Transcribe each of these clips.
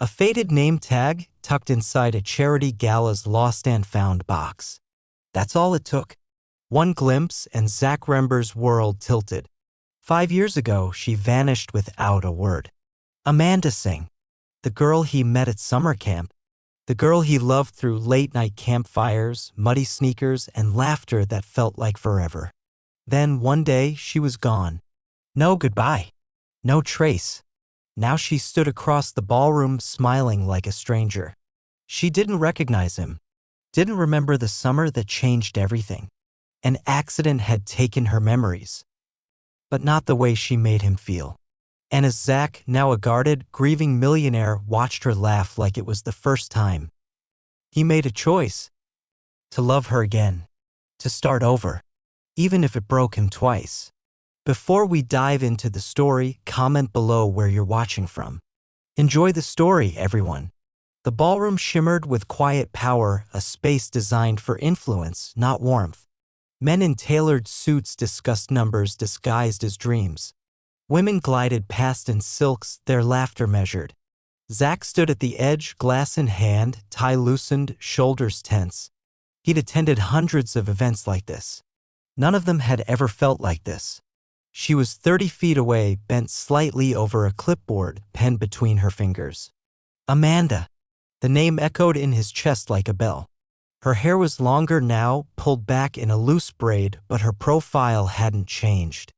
A faded name tag tucked inside a charity gala's lost and found box. That's all it took. One glimpse and Zach Rember's world tilted. 5 years ago, she vanished without a word. Amanda Singh, the girl he met at summer camp, the girl he loved through late-night campfires, muddy sneakers, and laughter that felt like forever. Then, one day, she was gone. No goodbye. No trace. Now she stood across the ballroom smiling like a stranger. She didn't recognize him. Didn't remember the summer that changed everything. An accident had taken her memories. But not the way she made him feel. And as Zach, now a guarded, grieving millionaire, watched her laugh like it was the first time, he made a choice. To love her again. To start over. Even if it broke him twice. Before we dive into the story, comment below where you're watching from. Enjoy the story, everyone. The ballroom shimmered with quiet power, a space designed for influence, not warmth. Men in tailored suits discussed numbers disguised as dreams. Women glided past in silks, their laughter measured. Zach stood at the edge, glass in hand, tie loosened, shoulders tense. He'd attended hundreds of events like this. None of them had ever felt like this. She was 30 feet away, bent slightly over a clipboard, pen between her fingers. Amanda. The name echoed in his chest like a bell. Her hair was longer now, pulled back in a loose braid, but her profile hadn't changed.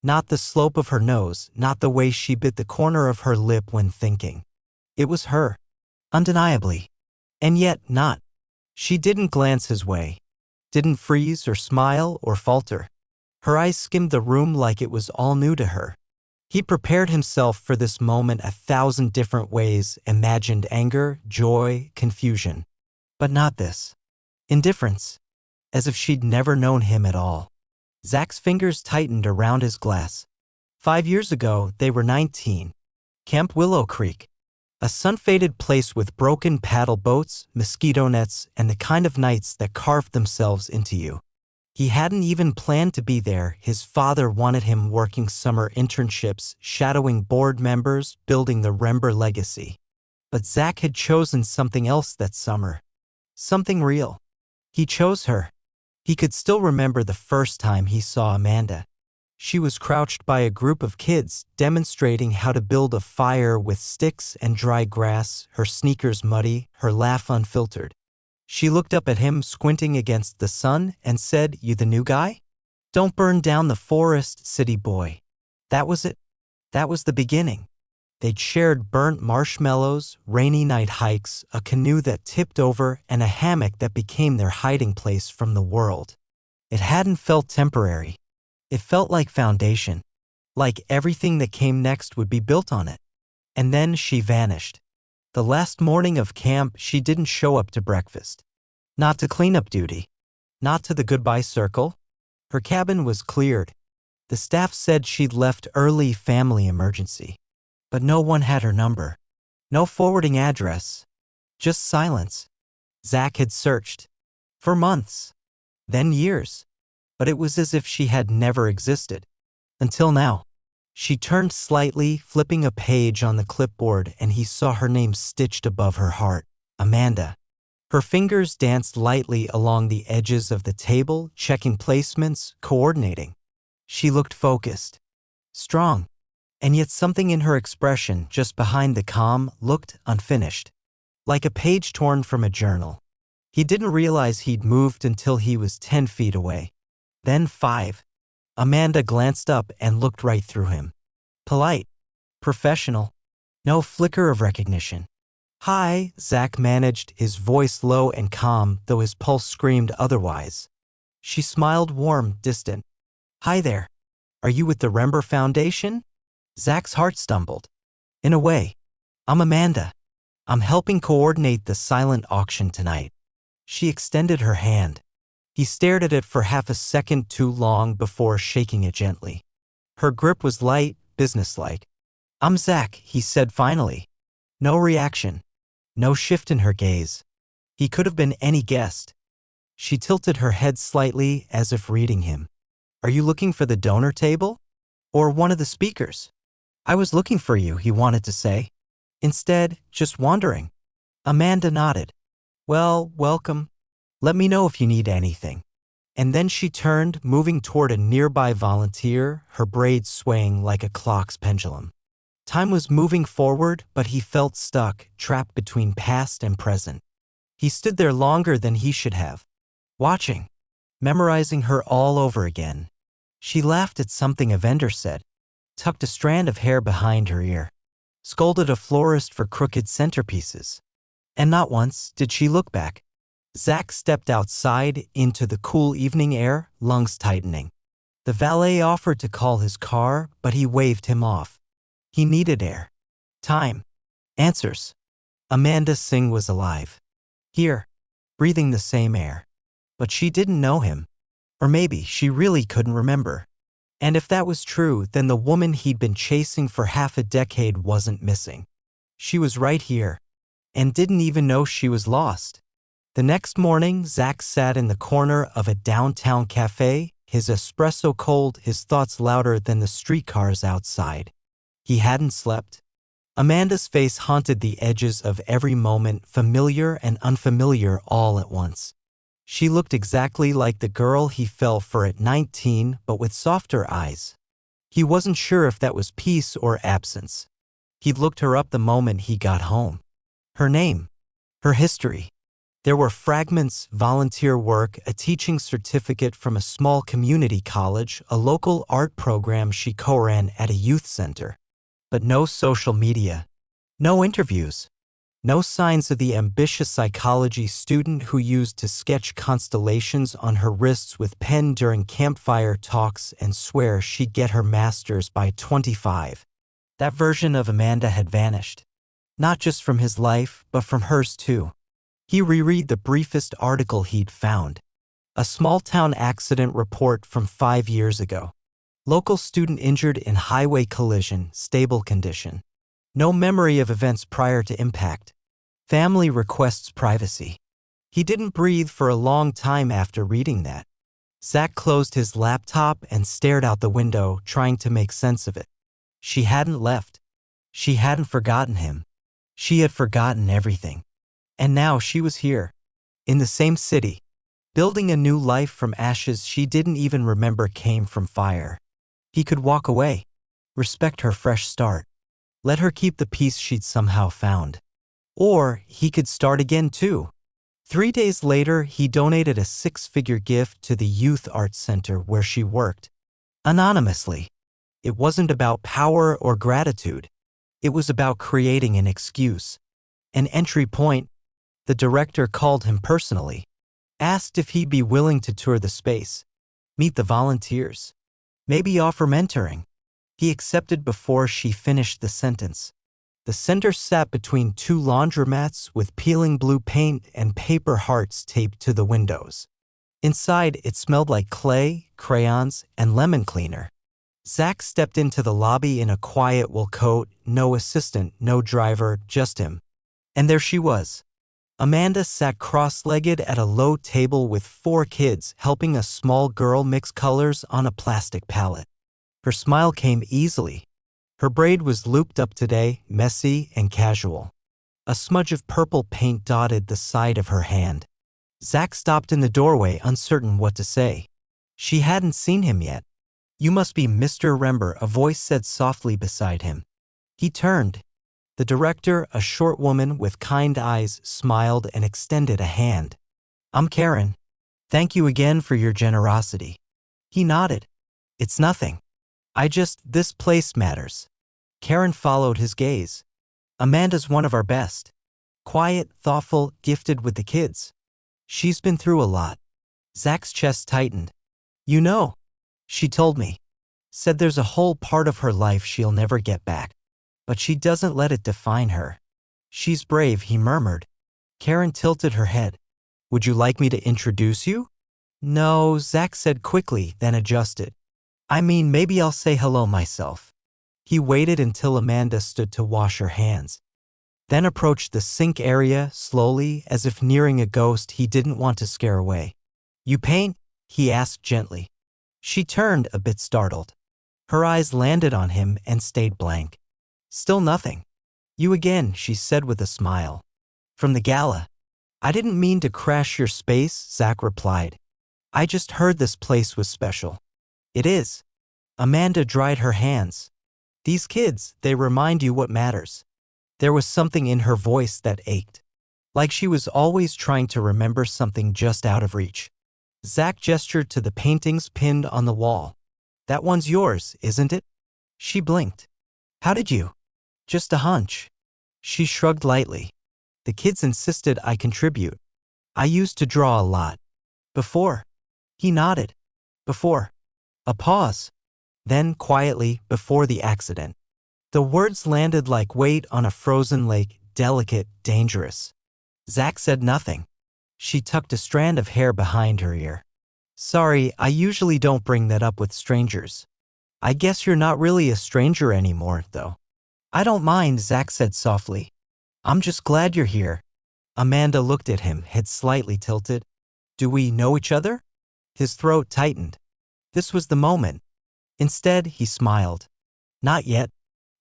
Not the slope of her nose, not the way she bit the corner of her lip when thinking. It was her. Undeniably. And yet not. She didn't glance his way. Didn't freeze or smile or falter. Her eyes skimmed the room like it was all new to her. He prepared himself for this moment 1,000 different ways, imagined anger, joy, confusion. But not this. Indifference. As if she'd never known him at all. Zach's fingers tightened around his glass. 5 years ago, they were 19. Camp Willow Creek. A sun-faded place with broken paddle boats, mosquito nets, and the kind of nights that carved themselves into you. He hadn't even planned to be there. His father wanted him working summer internships, shadowing board members, building the Rember legacy. But Zach had chosen something else that summer. Something real. He chose her. He could still remember the first time he saw Amanda. She was crouched by a group of kids, demonstrating how to build a fire with sticks and dry grass, her sneakers muddy, her laugh unfiltered. She looked up at him, squinting against the sun, and said, "You the new guy? Don't burn down the forest, city boy." That was it. That was the beginning. They'd shared burnt marshmallows, rainy night hikes, a canoe that tipped over, and a hammock that became their hiding place from the world. It hadn't felt temporary. It felt like foundation. Like everything that came next would be built on it. And then she vanished. The last morning of camp, she didn't show up to breakfast. Not to cleanup duty. Not to the goodbye circle. Her cabin was cleared. The staff said she'd left early, family emergency. But no one had her number. No forwarding address. Just silence. Zach had searched. For months. Then years. But it was as if she had never existed. Until now. She turned slightly, flipping a page on the clipboard, and he saw her name stitched above her heart. Amanda. Her fingers danced lightly along the edges of the table, checking placements, coordinating. She looked focused. Strong. And yet something in her expression, just behind the calm, looked unfinished. Like a page torn from a journal. He didn't realize he'd moved until he was 10 feet away. Then 5. Amanda glanced up and looked right through him. Polite. Professional. No flicker of recognition. "Hi," Zach managed, his voice low and calm, though his pulse screamed otherwise. She smiled, warm, distant. "Hi there. Are you with the Rember Foundation?" Zach's heart stumbled. "In a way. I'm Amanda. I'm helping coordinate the silent auction tonight." She extended her hand. He stared at it for half a second too long before shaking it gently. Her grip was light, businesslike. "I'm Zach," he said finally. No reaction. No shift in her gaze. He could have been any guest. She tilted her head slightly as if reading him. "Are you looking for the donor table? Or one of the speakers?" "I was looking for you," he wanted to say. Instead, just wandering. Amanda nodded. Well, welcome. Let me know if you need anything. And then she turned, moving toward a nearby volunteer, her braids swaying like a clock's pendulum. Time was moving forward, but he felt stuck, trapped between past and present. He stood there longer than he should have, watching, memorizing her all over again. She laughed at something a vendor said, tucked a strand of hair behind her ear, scolded a florist for crooked centerpieces. And not once did she look back. Zach stepped outside into the cool evening air, lungs tightening. The valet offered to call his car, but he waved him off. He needed air. Time. Answers. Amanda Singh was alive. Here, breathing the same air. But she didn't know him. Or maybe she really couldn't remember. And if that was true, then the woman he'd been chasing for half a decade wasn't missing. She was right here, and didn't even know she was lost. The next morning, Zach sat in the corner of a downtown cafe, his espresso cold, his thoughts louder than the streetcars outside. He hadn't slept. Amanda's face haunted the edges of every moment, familiar and unfamiliar all at once. She looked exactly like the girl he fell for at 19, but with softer eyes. He wasn't sure if that was peace or absence. He'd looked her up the moment he got home. Her name, her history. There were fragments, volunteer work, a teaching certificate from a small community college, a local art program she co-ran at a youth center. But no social media, no interviews, no signs of the ambitious psychology student who used to sketch constellations on her wrists with pen during campfire talks and swear she'd get her master's by 25. That version of Amanda had vanished. Not just from his life, but from hers too. He reread the briefest article he'd found. A small-town accident report from 5 years ago. Local student injured in highway collision, stable condition. No memory of events prior to impact. Family requests privacy. He didn't breathe for a long time after reading that. Zach closed his laptop and stared out the window, trying to make sense of it. She hadn't left. She hadn't forgotten him. She had forgotten everything. And now she was here, in the same city, building a new life from ashes she didn't even remember came from fire. He could walk away, respect her fresh start, let her keep the peace she'd somehow found. Or he could start again too. 3 days later, he donated a 6-figure gift to the youth arts center where she worked. Anonymously. It wasn't about power or gratitude. It was about creating an excuse. An entry point. The director called him personally, asked if he'd be willing to tour the space, meet the volunteers, maybe offer mentoring. He accepted before she finished the sentence. The center sat between 2 laundromats with peeling blue paint and paper hearts taped to the windows. Inside, it smelled like clay, crayons, and lemon cleaner. Zach stepped into the lobby in a quiet wool coat, no assistant, no driver, just him. And there she was. Amanda sat cross-legged at a low table with 4 kids, helping a small girl mix colors on a plastic palette. Her smile came easily. Her braid was looped up today, messy and casual. A smudge of purple paint dotted the side of her hand. Zach stopped in the doorway, uncertain what to say. She hadn't seen him yet. "You must be Mr. Rember," a voice said softly beside him. He turned. The director, a short woman with kind eyes, smiled and extended a hand. "I'm Karen. Thank you again for your generosity." He nodded. "It's nothing. This place matters." Karen followed his gaze. "Amanda's one of our best. Quiet, thoughtful, gifted with the kids. She's been through a lot." Zach's chest tightened. "You know," she told me. Said there's a whole part of her life she'll never get back. But she doesn't let it define her. "She's brave," he murmured. Karen tilted her head. "Would you like me to introduce you?" "No," Zach said quickly, then adjusted. "I mean, maybe I'll say hello myself." He waited until Amanda stood to wash her hands, then approached the sink area slowly, as if nearing a ghost he didn't want to scare away. "You paint?" he asked gently. She turned, a bit startled. Her eyes landed on him and stayed blank. Still nothing. You again, she said with a smile. From the gala. I didn't mean to crash your space, Zach replied. I just heard this place was special. It is. Amanda dried her hands. These kids, they remind you what matters. There was something in her voice that ached. Like she was always trying to remember something just out of reach. Zach gestured to the paintings pinned on the wall. That one's yours, isn't it? She blinked. How did you? Just a hunch. She shrugged lightly. The kids insisted I contribute. I used to draw a lot. Before. He nodded. Before. A pause. Then, quietly, before the accident. The words landed like weight on a frozen lake, delicate, dangerous. Zach said nothing. She tucked a strand of hair behind her ear. Sorry, I usually don't bring that up with strangers. I guess you're not really a stranger anymore, though. I don't mind, Zach said softly. I'm just glad you're here. Amanda looked at him, head slightly tilted. Do we know each other? His throat tightened. This was the moment. Instead, he smiled. Not yet.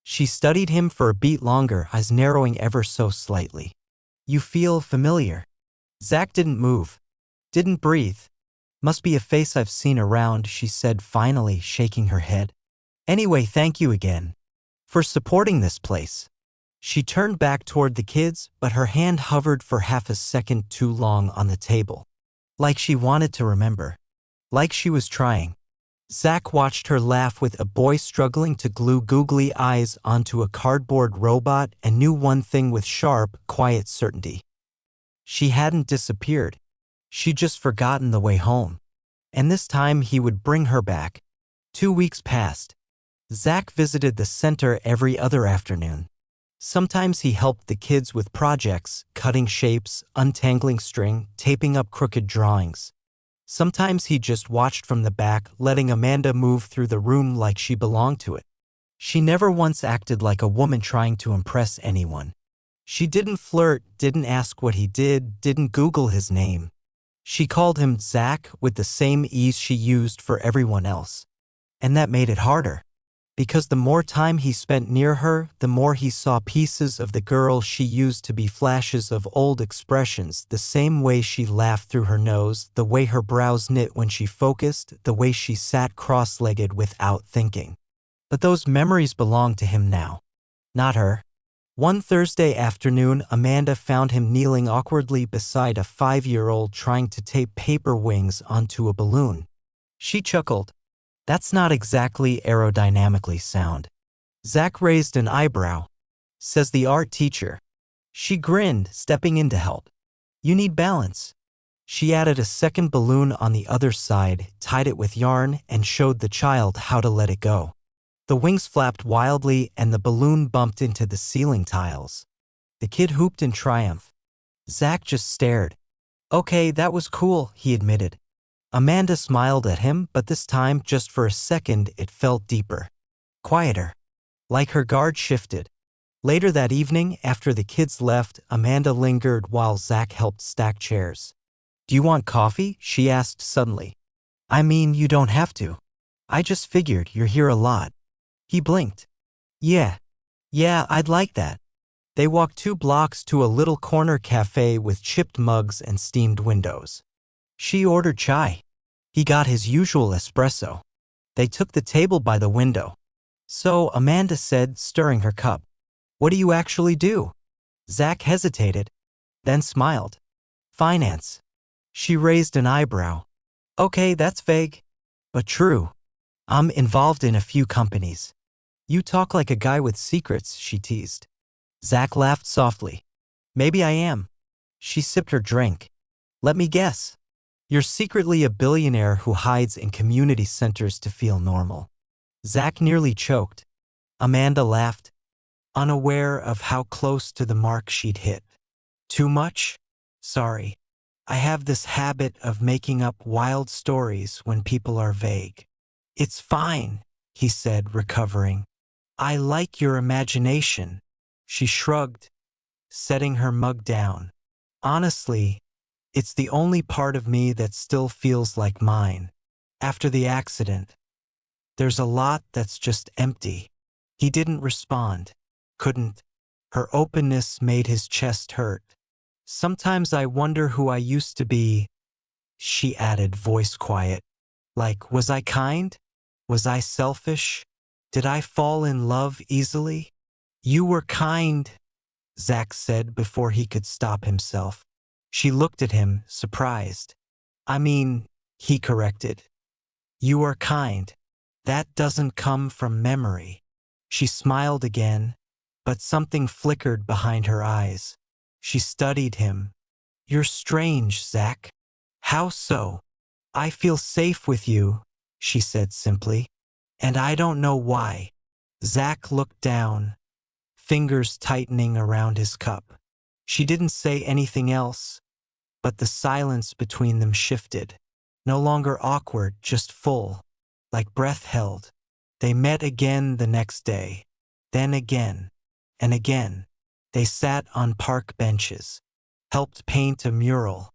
She studied him for a beat longer, eyes narrowing ever so slightly. You feel familiar. Zach didn't move. Didn't breathe. Must be a face I've seen around, she said finally, shaking her head. Anyway, thank you again. For supporting this place. She turned back toward the kids, but her hand hovered for half a second too long on the table. Like she wanted to remember. Like she was trying. Zach watched her laugh with a boy struggling to glue googly eyes onto a cardboard robot and knew one thing with sharp, quiet certainty. She hadn't disappeared. She'd just forgotten the way home. And this time he would bring her back. 2 weeks passed. Zach visited the center every other afternoon. Sometimes he helped the kids with projects, cutting shapes, untangling string, taping up crooked drawings. Sometimes he just watched from the back, letting Amanda move through the room like she belonged to it. She never once acted like a woman trying to impress anyone. She didn't flirt, didn't ask what he did, didn't Google his name. She called him Zach with the same ease she used for everyone else. And that made it harder. Because the more time he spent near her, the more he saw pieces of the girl she used to be, flashes of old expressions, the same way she laughed through her nose, the way her brows knit when she focused, the way she sat cross-legged without thinking. But those memories belonged to him now, not her. One Thursday afternoon, Amanda found him kneeling awkwardly beside a 5-year-old trying to tape paper wings onto a balloon. She chuckled. That's not exactly aerodynamically sound. Zach raised an eyebrow. Says the art teacher. She grinned, stepping in to help. You need balance. She added a second balloon on the other side, tied it with yarn, and showed the child how to let it go. The wings flapped wildly and the balloon bumped into the ceiling tiles. The kid whooped in triumph. Zach just stared. Okay, that was cool, he admitted. Amanda smiled at him, but this time, just for a second, it felt deeper. Quieter. Like her guard shifted. Later that evening, after the kids left, Amanda lingered while Zach helped stack chairs. Do you want coffee? She asked suddenly. I mean, you don't have to. I just figured you're here a lot. He blinked. Yeah, I'd like that. They walked 2 blocks to a little corner cafe with chipped mugs and steamed windows. She ordered chai. He got his usual espresso. They took the table by the window. So, Amanda said, stirring her cup. What do you actually do? Zach hesitated, then smiled. Finance. She raised an eyebrow. Okay, that's vague, but true. I'm involved in a few companies. You talk like a guy with secrets, she teased. Zach laughed softly. Maybe I am. She sipped her drink. Let me guess. You're secretly a billionaire who hides in community centers to feel normal. Zach nearly choked. Amanda laughed, unaware of how close to the mark she'd hit. Too much? Sorry. I have this habit of making up wild stories when people are vague. It's fine, he said, recovering. I like your imagination. She shrugged, setting her mug down. Honestly, it's the only part of me that still feels like mine. After the accident, there's a lot that's just empty. He didn't respond. Couldn't. Her openness made his chest hurt. "Sometimes I wonder who I used to be," she added, voice quiet. "Like, was I kind? Was I selfish? Did I fall in love easily?" "You were kind," Zach said before he could stop himself. She looked at him, surprised. "I mean," he corrected, "you are kind. That doesn't come from memory." She smiled again, but something flickered behind her eyes. She studied him. "You're strange, Zach." "How so?" "I feel safe with you," she said simply. "And I don't know why." Zach looked down, fingers tightening around his cup. She didn't say anything else, but the silence between them shifted. No longer awkward, just full, like breath held. They met again the next day, then again, and again. They sat on park benches, helped paint a mural,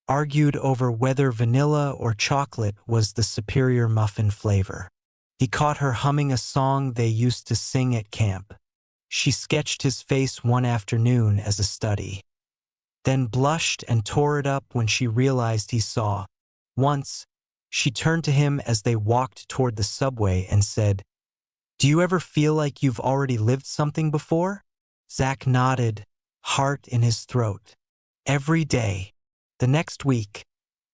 argued over whether vanilla or chocolate was the superior muffin flavor. He caught her humming a song they used to sing at camp. She sketched his face one afternoon as a study, then blushed and tore it up when she realized he saw. Once, she turned to him as they walked toward the subway and said, "Do you ever feel like you've already lived something before?" Zach nodded, heart in his throat. Every day. The next week,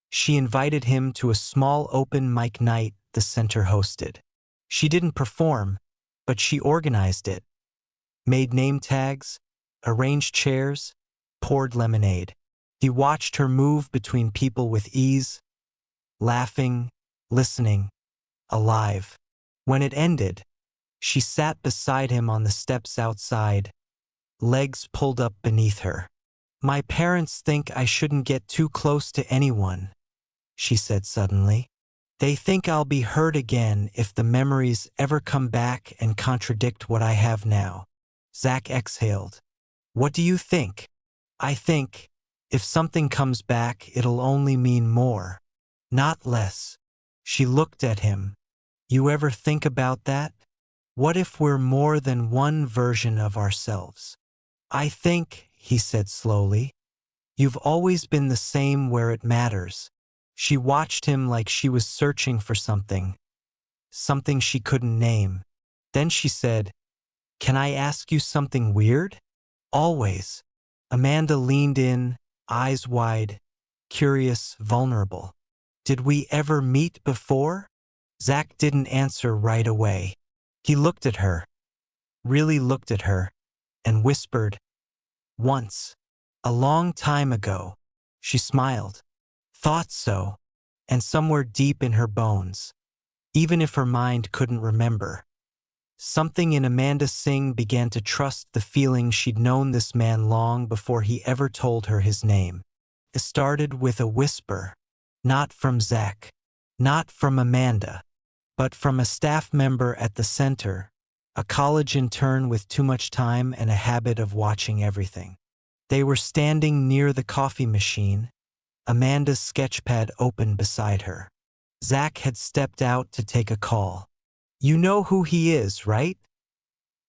she invited him to a small open mic night the center hosted. She didn't perform, but she organized it, made name tags, arranged chairs, poured lemonade. He watched her move between people with ease, laughing, listening, alive. When it ended, she sat beside him on the steps outside, legs pulled up beneath her. "My parents think I shouldn't get too close to anyone," she said suddenly. "They think I'll be hurt again if the memories ever come back and contradict what I have now." Zach exhaled. "What do you think?" "I think, if something comes back, it'll only mean more, not less." She looked at him. "You ever think about that? What if we're more than one version of ourselves?" "I think," he said slowly, "you've always been the same where it matters." She watched him like she was searching for something she couldn't name. Then she said, "Can I ask you something weird?" "Always." Amanda leaned in, eyes wide, curious, vulnerable. "Did we ever meet before?" Zach didn't answer right away. He looked at her, really looked at her, and whispered, "Once. A long time ago." She smiled. "Thought so." And somewhere deep in her bones, even if her mind couldn't remember, something in Amanda Singh began to trust the feeling she'd known this man long before he ever told her his name. It started with a whisper, not from Zach, not from Amanda, but from a staff member at the center, a college intern with too much time and a habit of watching everything. They were standing near the coffee machine, Amanda's sketchpad open beside her. Zach had stepped out to take a call. "You know who he is, right?"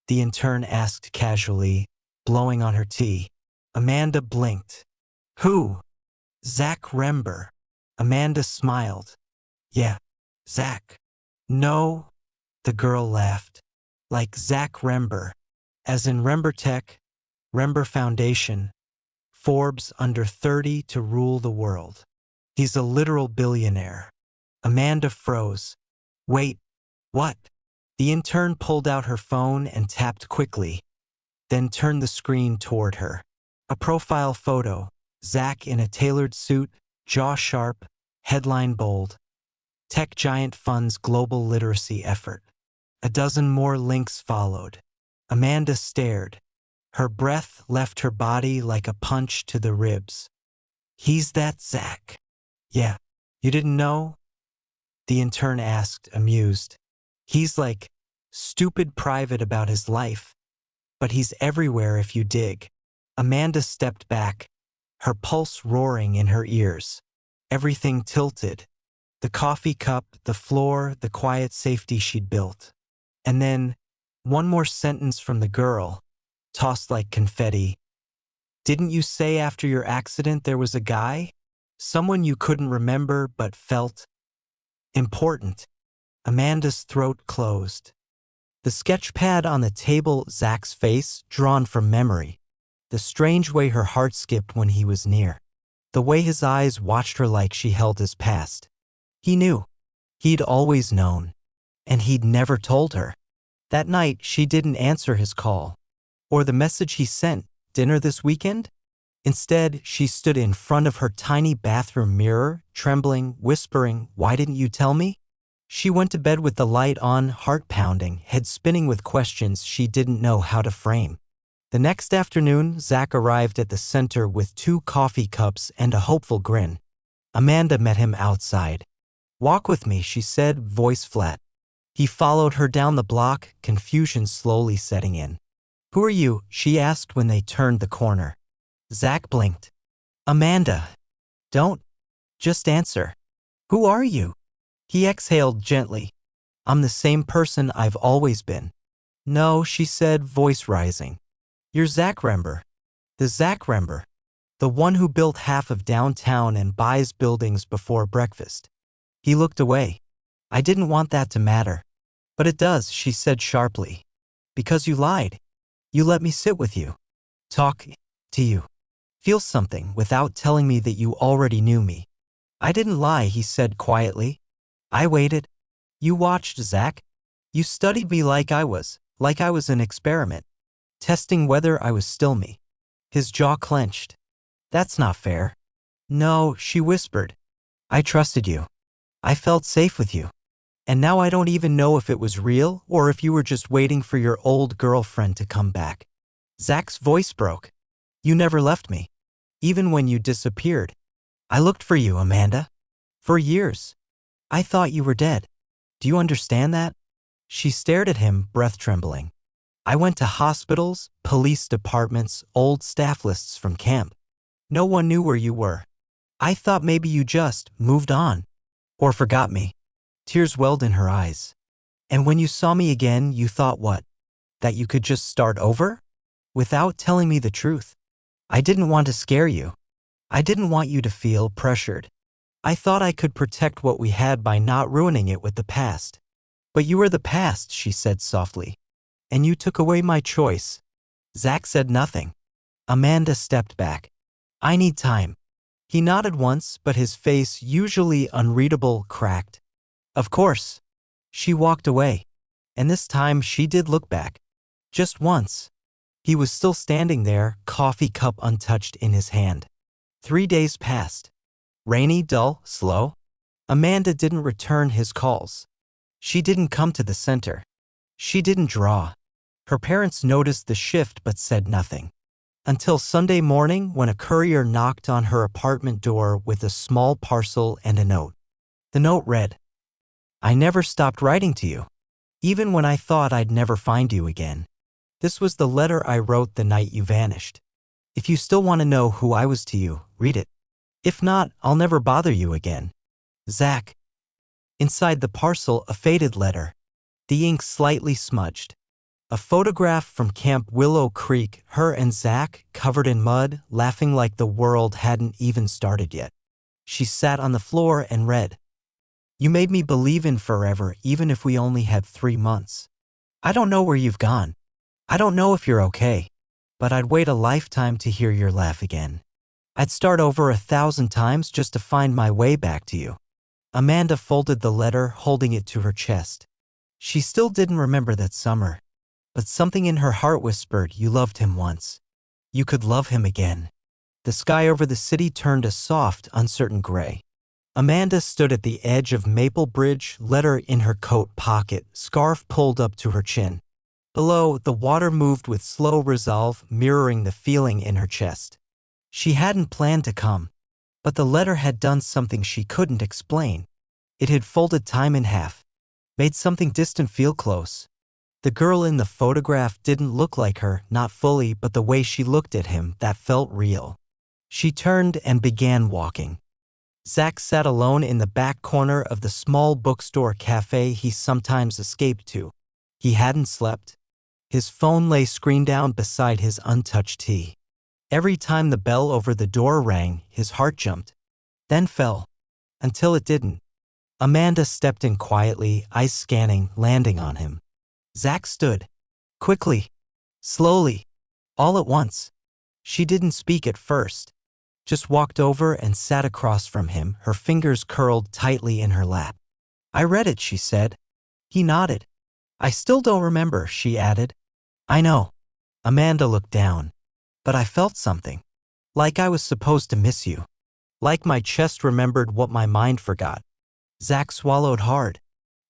the intern asked casually, blowing on her tea. Amanda blinked. "Who?" "Zach Rember." Amanda smiled. "Yeah, Zach." "No," the girl laughed. "Like Zach Rember, as in Rember Tech, Rember Foundation, Forbes under 30 to rule the world. He's a literal billionaire." Amanda froze. "Wait, what?" The intern pulled out her phone and tapped quickly, then turned the screen toward her. A profile photo, Zach in a tailored suit, jaw sharp, headline bold. Tech giant funds global literacy effort. A dozen more links followed. Amanda stared. Her breath left her body like a punch to the ribs. "He's that Zach." "Yeah. You didn't know?" the intern asked, amused. "He's like stupid private about his life, but he's everywhere if you dig." Amanda stepped back, her pulse roaring in her ears. Everything tilted. The coffee cup, the floor, the quiet safety she'd built. And then, one more sentence from the girl, tossed like confetti. Didn't you say after your accident there was a guy? Someone you couldn't remember but felt important. Amanda's throat closed. The sketch pad on the table, Zach's face, drawn from memory. The strange way her heart skipped when he was near. The way his eyes watched her like she held his past. He knew. He'd always known. And he'd never told her. That night, she didn't answer his call. Or the message he sent, dinner this weekend? Instead, she stood in front of her tiny bathroom mirror, trembling, whispering, "Why didn't you tell me?" She went to bed with the light on, heart pounding, head spinning with questions she didn't know how to frame. The next afternoon, Zach arrived at the center with 2 coffee cups and a hopeful grin. Amanda met him outside. "Walk with me," she said, voice flat. He followed her down the block, confusion slowly setting in. "Who are you?" she asked when they turned the corner. Zach blinked. "Amanda." "Don't. Just answer. Who are you?" He exhaled gently. "I'm the same person I've always been." "No," she said, voice rising. "You're Zach Rember. The Zach Rember. The one who built half of downtown and buys buildings before breakfast." He looked away. "I didn't want that to matter. But it does," she said sharply. "Because you lied. You let me sit with you. Talk to you. Feel something without telling me that you already knew me." "I didn't lie," he said quietly. "I waited. You watched, Zach. You studied me like I was an experiment, testing whether I was still me." His jaw clenched. "That's not fair." "No," she whispered. "I trusted you. I felt safe with you. And now I don't even know if it was real or if you were just waiting for your old girlfriend to come back." Zach's voice broke. "You never left me. Even when you disappeared. I looked for you, Amanda. For years. I thought you were dead. Do you understand that?" She stared at him, breath trembling. "I went to hospitals, police departments, old staff lists from camp. No one knew where you were. I thought maybe you just moved on. Or forgot me." Tears welled in her eyes. "And when you saw me again, you thought what? That you could just start over? Without telling me the truth. I didn't want to scare you. I didn't want you to feel pressured. I thought I could protect what we had by not ruining it with the past. But you were the past," she said softly. "And you took away my choice." Zach said nothing. Amanda stepped back. "I need time." He nodded once, but his face, usually unreadable, cracked. "Of course." She walked away. And this time she did look back. Just once. He was still standing there, coffee cup untouched in his hand. 3 days passed. Rainy, dull, slow. Amanda didn't return his calls. She didn't come to the center. She didn't draw. Her parents noticed the shift but said nothing. Until Sunday morning when a courier knocked on her apartment door with a small parcel and a note. The note read, "I never stopped writing to you, even when I thought I'd never find you again. This was the letter I wrote the night you vanished. If you still want to know who I was to you, read it. If not, I'll never bother you again. Zach." Inside the parcel, a faded letter, the ink slightly smudged. A photograph from Camp Willow Creek, her and Zach, covered in mud, laughing like the world hadn't even started yet. She sat on the floor and read, "You made me believe in forever even if we only had 3 months. I don't know where you've gone. I don't know if you're okay. But I'd wait a lifetime to hear your laugh again. I'd start over 1,000 times just to find my way back to you." Amanda folded the letter, holding it to her chest. She still didn't remember that summer. But something in her heart whispered, you loved him once. You could love him again. The sky over the city turned a soft, uncertain gray. Amanda stood at the edge of Maple Bridge, letter in her coat pocket, scarf pulled up to her chin. Below, the water moved with slow resolve, mirroring the feeling in her chest. She hadn't planned to come, but the letter had done something she couldn't explain. It had folded time in half, made something distant feel close. The girl in the photograph didn't look like her, not fully, but the way she looked at him, that felt real. She turned and began walking. Zach sat alone in the back corner of the small bookstore cafe he sometimes escaped to. He hadn't slept. His phone lay screen down beside his untouched tea. Every time the bell over the door rang, his heart jumped, then fell, until it didn't. Amanda stepped in quietly, eyes scanning, landing on him. Zach stood. Quickly. Slowly. All at once. She didn't speak at first. Just walked over and sat across from him, her fingers curled tightly in her lap. I read it, she said. He nodded. I still don't remember, she added. I know. Amanda looked down. But I felt something. Like I was supposed to miss you. Like my chest remembered what my mind forgot. Zach swallowed hard.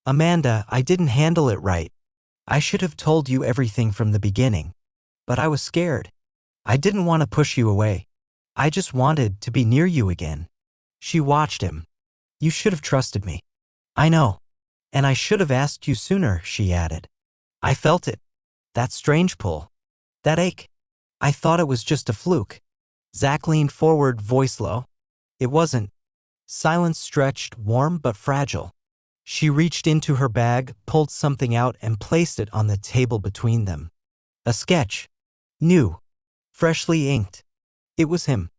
Amanda, I didn't handle it right. I should have told you everything from the beginning. But I was scared. I didn't want to push you away. I just wanted to be near you again. She watched him. You should have trusted me. I know. And I should have asked you sooner, she added. I felt it. That strange pull. That ache. I thought it was just a fluke. Zach leaned forward, voice low. It wasn't. Silence stretched, warm but fragile. She reached into her bag, pulled something out, and placed it on the table between them. A sketch. New. Freshly inked. It was him.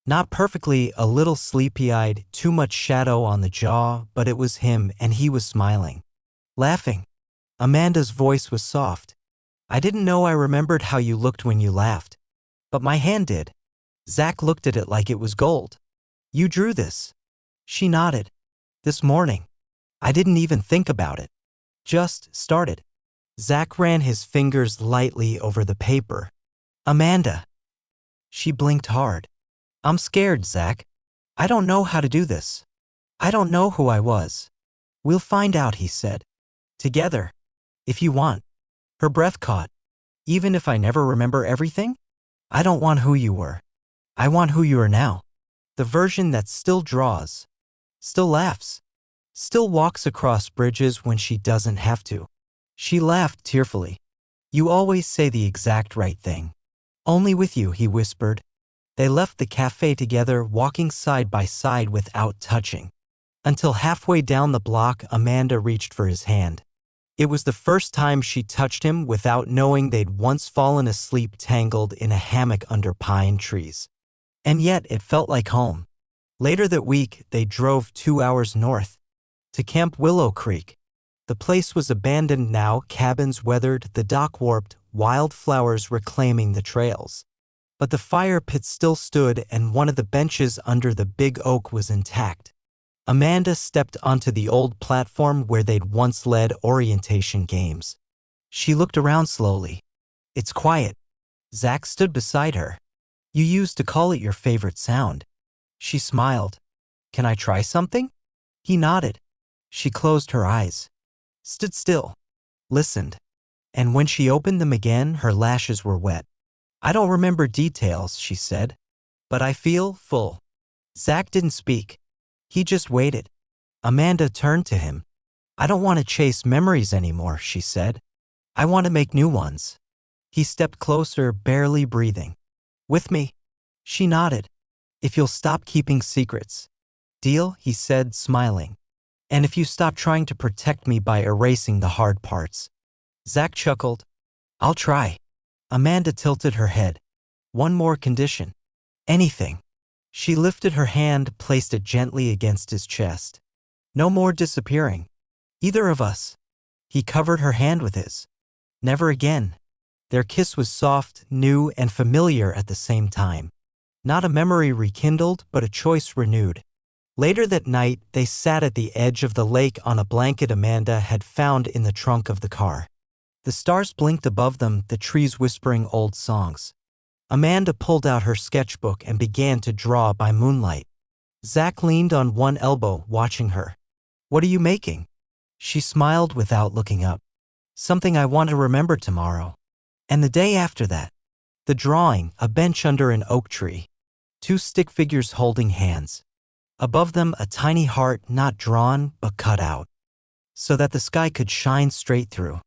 Not perfectly, a little sleepy-eyed, too much shadow on the jaw, but it was him, and he was smiling. Laughing. Amanda's voice was soft. I didn't know I remembered how you looked when you laughed. But my hand did. Zach looked at it like it was gold. You drew this. She nodded. This morning. I didn't even think about it. Just started. Zach ran his fingers lightly over the paper. Amanda. She blinked hard. I'm scared, Zach. I don't know how to do this. I don't know who I was. We'll find out, he said. Together. If you want. Her breath caught. Even if I never remember everything? I don't want who you were. I want who you are now. The version that still draws. Still laughs. Still walks across bridges when she doesn't have to. She laughed tearfully. You always say the exact right thing. Only with you, he whispered. They left the cafe together, walking side by side without touching. Until halfway down the block, Amanda reached for his hand. It was the first time she touched him without knowing they'd once fallen asleep tangled in a hammock under pine trees. And yet it felt like home. Later that week, they drove 2 hours north to Camp Willow Creek. The place was abandoned now, cabins weathered, the dock warped, wildflowers reclaiming the trails. But the fire pit still stood, and one of the benches under the big oak was intact. Amanda stepped onto the old platform where they'd once led orientation games. She looked around slowly. It's quiet. Zach stood beside her. You used to call it your favorite sound. She smiled. Can I try something? He nodded. She closed her eyes. Stood still. Listened. And when she opened them again, her lashes were wet. I don't remember details, she said. But I feel full. Zach didn't speak. He just waited. Amanda turned to him. I don't want to chase memories anymore, she said. I want to make new ones. He stepped closer, barely breathing. With me? She nodded. If you'll stop keeping secrets. Deal, he said, smiling. And if you stop trying to protect me by erasing the hard parts. Zach chuckled. I'll try. Amanda tilted her head. One more condition. Anything. She lifted her hand, placed it gently against his chest. No more disappearing. Either of us. He covered her hand with his. Never again. Their kiss was soft, new, and familiar at the same time. Not a memory rekindled, but a choice renewed. Later that night, they sat at the edge of the lake on a blanket Amanda had found in the trunk of the car. The stars blinked above them, the trees whispering old songs. Amanda pulled out her sketchbook and began to draw by moonlight. Zach leaned on one elbow, watching her. What are you making? She smiled without looking up. Something I want to remember tomorrow. And the day after that. The drawing, a bench under an oak tree. 2 stick figures holding hands. Above them, a tiny heart, not drawn, but cut out. So that the sky could shine straight through.